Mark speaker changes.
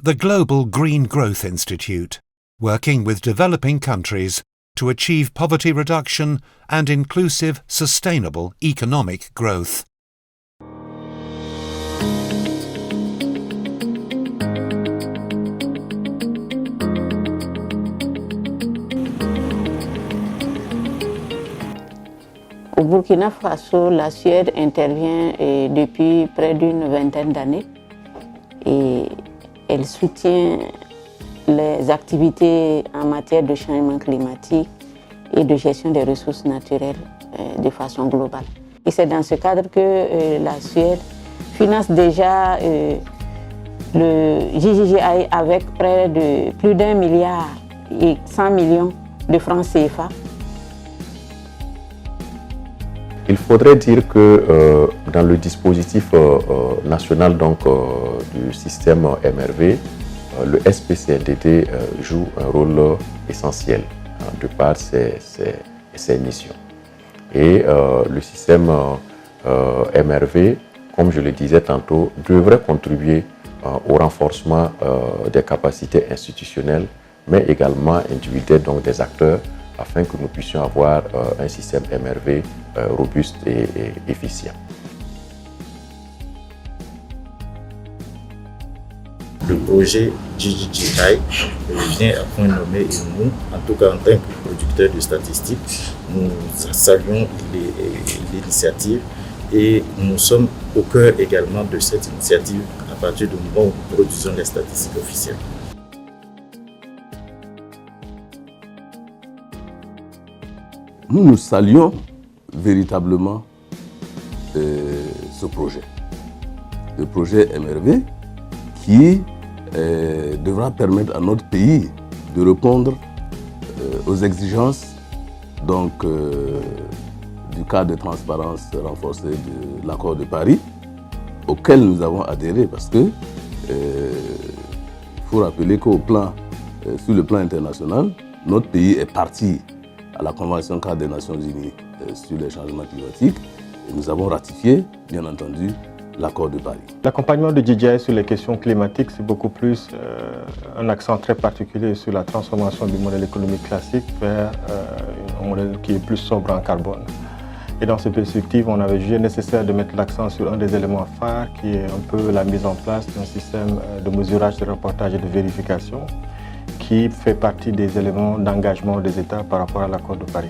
Speaker 1: the Global Green Growth Institute, working with developing countries to achieve poverty reduction and inclusive, sustainable economic growth.
Speaker 2: Au Burkina Faso, la Suède intervient depuis près d'une vingtaine d'années et elle soutient les activités en matière de changement climatique et de gestion des ressources naturelles de façon globale. Et c'est dans ce cadre que la Suède finance déjà le JJGI avec près de plus d'1 milliard et 100 millions de francs CFA.
Speaker 3: Il faudrait dire que dans le dispositif national du système MRV, le SPCLDD joue un rôle essentiel de par ses missions. Et le système MRV, comme je le disais tantôt, devrait contribuer au renforcement des capacités institutionnelles, mais également individuelles, donc des acteurs, afin que nous puissions avoir un système MRV robuste et efficient.
Speaker 4: Le projet JJGI vient à point nommé et nous, en tout cas en tant que producteurs de statistiques, nous saluons l'initiative et nous sommes au cœur également de cette initiative à partir du moment où nous produisons les statistiques officielles.
Speaker 5: Nous saluons véritablement ce projet, le projet MRV qui devra permettre à notre pays de répondre aux exigences du cadre de transparence renforcé de l'accord de Paris auquel nous avons adhéré parce que il faut rappeler sur le plan international, notre pays est parti à la Convention cadre des Nations Unies sur les changements climatiques et nous avons ratifié, bien entendu, l'accord de Paris.
Speaker 6: L'accompagnement de JJI sur les questions climatiques, c'est beaucoup plus un accent très particulier sur la transformation du modèle économique classique vers un modèle qui est plus sobre en carbone. Et dans cette perspective, on avait jugé nécessaire de mettre l'accent sur un des éléments phares qui est un peu la mise en place d'un système de mesurage, de reportage et de vérification qui fait partie des éléments d'engagement des États par rapport à l'accord de Paris.